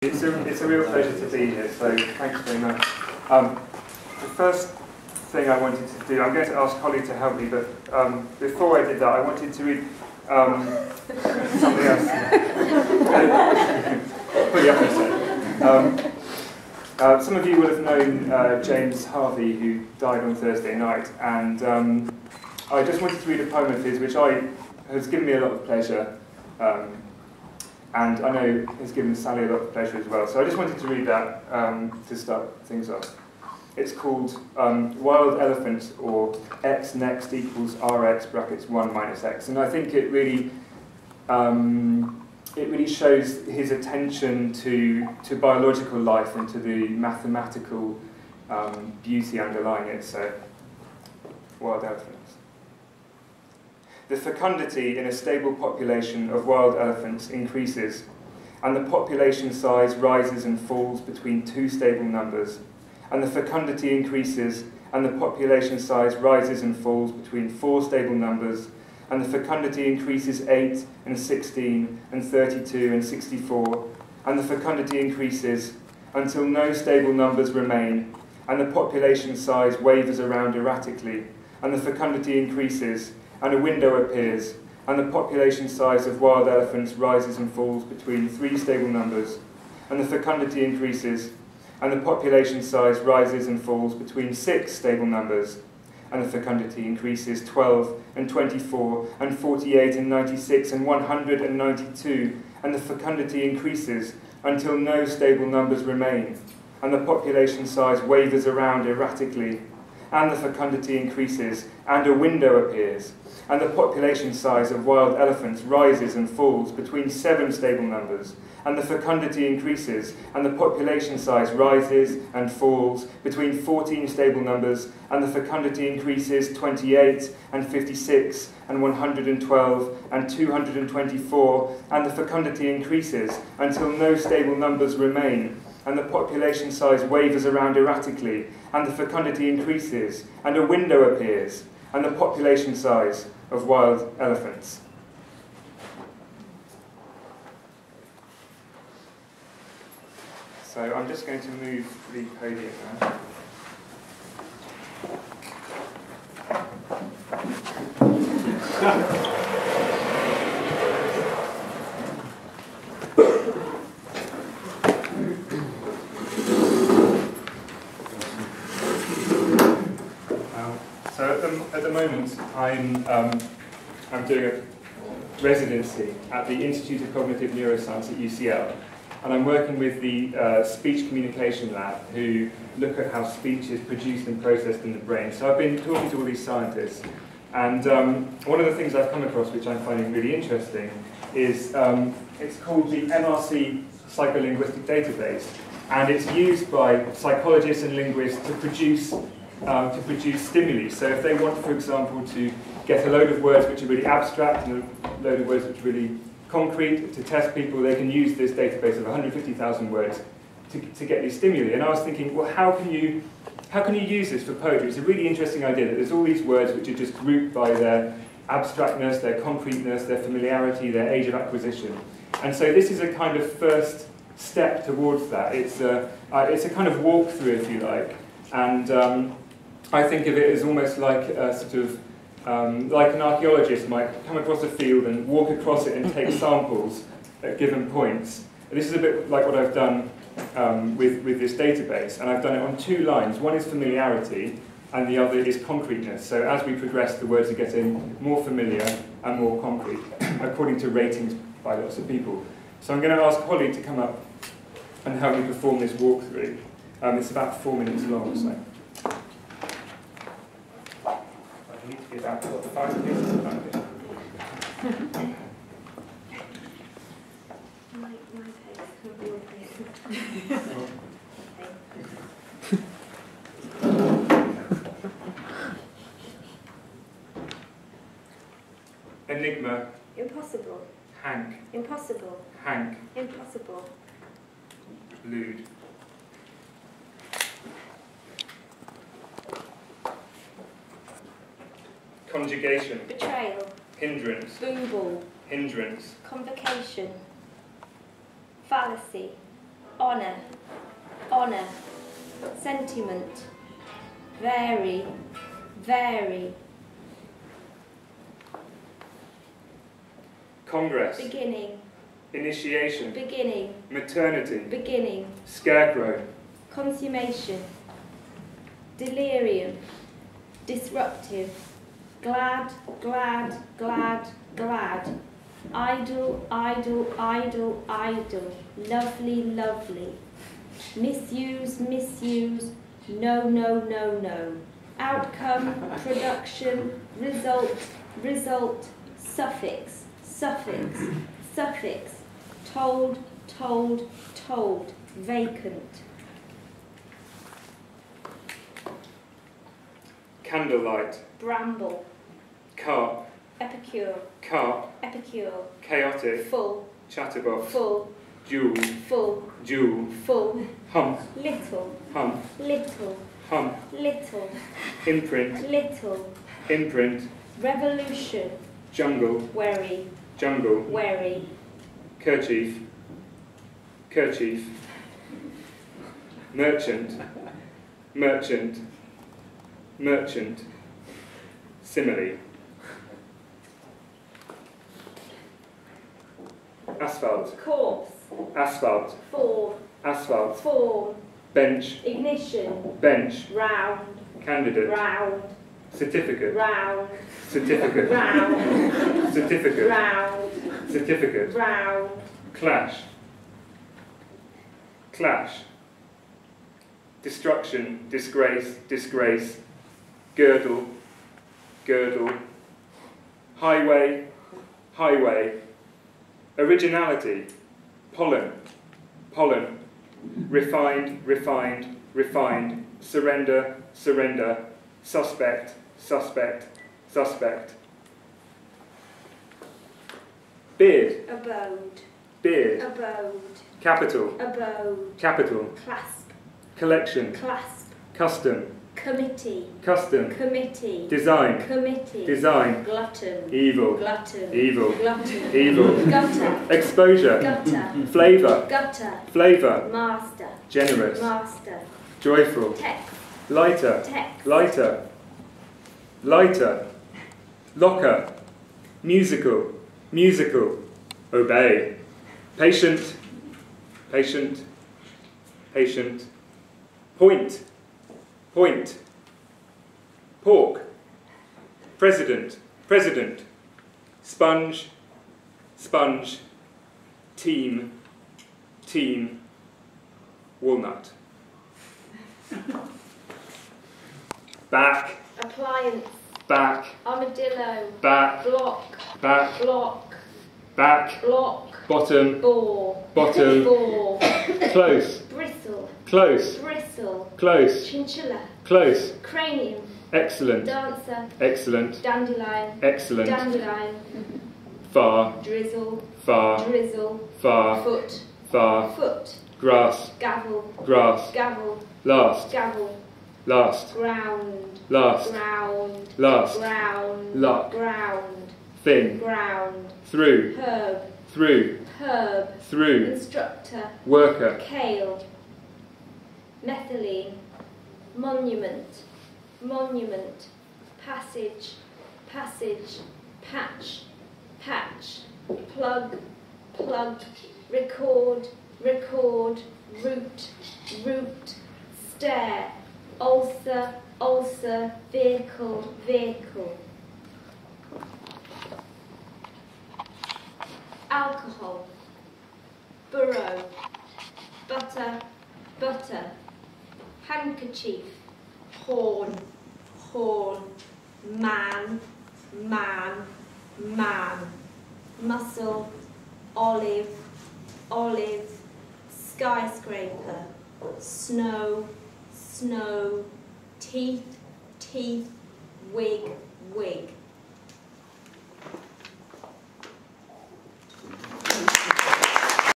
It's a real pleasure to be here, so thanks very much. The first thing I wanted to do, I'm going to ask Holly to help me, but before I did that, I wanted to read something else. Put you up a second. Some of you will have known James Harvey, who died on Thursday night, and I just wanted to read a poem of his, which has given me a lot of pleasure. And I know it's given Sally a lot of pleasure as well. So I just wanted to read that to start things off. It's called Wild Elephant, or X next equals Rx brackets 1 minus X. And I think it really shows his attention to biological life and to the mathematical beauty underlying it. So, wild elephants. The fecundity in a stable population of wild elephants increases, and the population size rises and falls between two stable numbers, and the fecundity increases, and the population size rises and falls between 4 stable numbers, and the fecundity increases 8 and 16 and 32 and 64, and the fecundity increases until no stable numbers remain, and the population size wavers around erratically, and the fecundity increases, and a window appears, and the population size of wild elephants rises and falls between 3 stable numbers, and the fecundity increases, and the population size rises and falls between 6 stable numbers, and the fecundity increases 12 and 24 and 48 and 96 and 192, and the fecundity increases until no stable numbers remain, and the population size wavers around erratically, and the fecundity increases, and a window appears, and the population size of wild elephants rises and falls between 7 stable numbers, and the fecundity increases, and the population size rises and falls between 14 stable numbers, and the fecundity increases 28 and 56 and 112 and 224, and the fecundity increases until no stable numbers remain, and the population size wavers around erratically, and the fecundity increases, and a window appears, and the population size of wild elephants. So I'm just going to move the podium now. At the moment, I'm doing a residency at the Institute of Cognitive Neuroscience at UCL, and I'm working with the Speech Communication Lab, who look at how speech is produced and processed in the brain. So I've been talking to all these scientists, and one of the things I've come across, which I'm finding really interesting, is it's called the MRC Psycholinguistic Database, and it's used by psychologists and linguists to produce stimuli. So if they want, for example, to get a load of words which are really abstract and a load of words which are really concrete to test people, they can use this database of 150,000 words to get these stimuli. And I was thinking, well, how can you use this for poetry? It's a really interesting idea that there's all these words which are just grouped by their abstractness, their concreteness, their familiarity, their age of acquisition. And so this is a kind of first step towards that. It's a kind of walkthrough, if you like. And I think of it as almost like a sort of like an archaeologist might come across a field and walk across it and take samples at given points. And this is a bit like what I've done with this database, and I've done it on 2 lines. One is familiarity, and the other is concreteness. So as we progress, the words are getting more familiar and more concrete, according to ratings by lots of people. So I'm going to ask Holly to come up and help me perform this walkthrough. It's about 4 minutes long, so. I need to get out the 5 minutes. Enigma. Impossible. Hank. Impossible. Hank. Impossible. Lewd. Conjugation. Betrayal. Hindrance. Booble. Hindrance. Convocation. Fallacy. Honour, honour. Sentiment, vary, vary. Congress, Beginning, initiation, beginning, maternity, beginning. scarecrow, Consummation, delirium, disruptive. Glad, glad, glad, glad. Idle, idle, idle, idle. Lovely, lovely. Misuse, misuse. No, no, no, no. Outcome, production, result, result. Suffix, suffix, suffix. Told, told, told. Vacant. candlelight, Bramble, carp, epicure, carp, epicure. chaotic, Full, chatterbox, full, jewel, full, jewel, full. hump, Little, hump, little, hump, little, imprint, little. imprint, Revolution, jungle, wary, jungle, wary. kerchief, kerchief, merchant, merchant, merchant, simile, asphalt, Corpse, asphalt, form, asphalt, form. bench, Ignition, bench, round, candidate, round, certificate, round, certificate, round, certificate, round, certificate, round. clash, clash, destruction, disgrace, disgrace, girdle, girdle, highway, highway, originality, pollen, pollen, refined, refined, refined, surrender, surrender, suspect, suspect, suspect, beard, Abode, beard, abode, capital, abode. capital, Clasp, collection, clasp. custom, Committee, custom, committee. design, Committee. design, Glutton, evil, glutton. evil, Glutton. evil, Gutter, exposure, gutter. flavour, Gutter. flavour, Master, generous, master. joyful, Text, lighter, text. lighter, lighter, locker, musical, musical, obey, patient, patient, patient, point, point, pork, president, president, sponge, sponge, team, team, walnut, back, Appliance, back, armadillo. back, Block, back, block, back, block. bottom, Bore, bottom, bore. close, Bristle, close, bristle. close, Chinchilla, close, cranium. excellent, Dancer, excellent, dandelion. excellent, Dandelion, far, drizzle, far, drizzle. far, Foot, far, foot. grass, Gavel, grass, gavel. last, Gavel, last, ground, last, ground, last, ground, luck, ground, thin, ground. through, Herb, through, herb. through, Instructor, worker, kale. Methylene, monument, monument. Passage, passage. Patch, patch. Plug, plug. Record, record. Route, route. Stair, ulcer, ulcer. Vehicle, vehicle. Alcohol, burrow, butter, butter. Handkerchief, horn, horn. Man, man, man. Muscle, olive, olive. Skyscraper, snow, snow. Teeth, teeth. Wig, wig.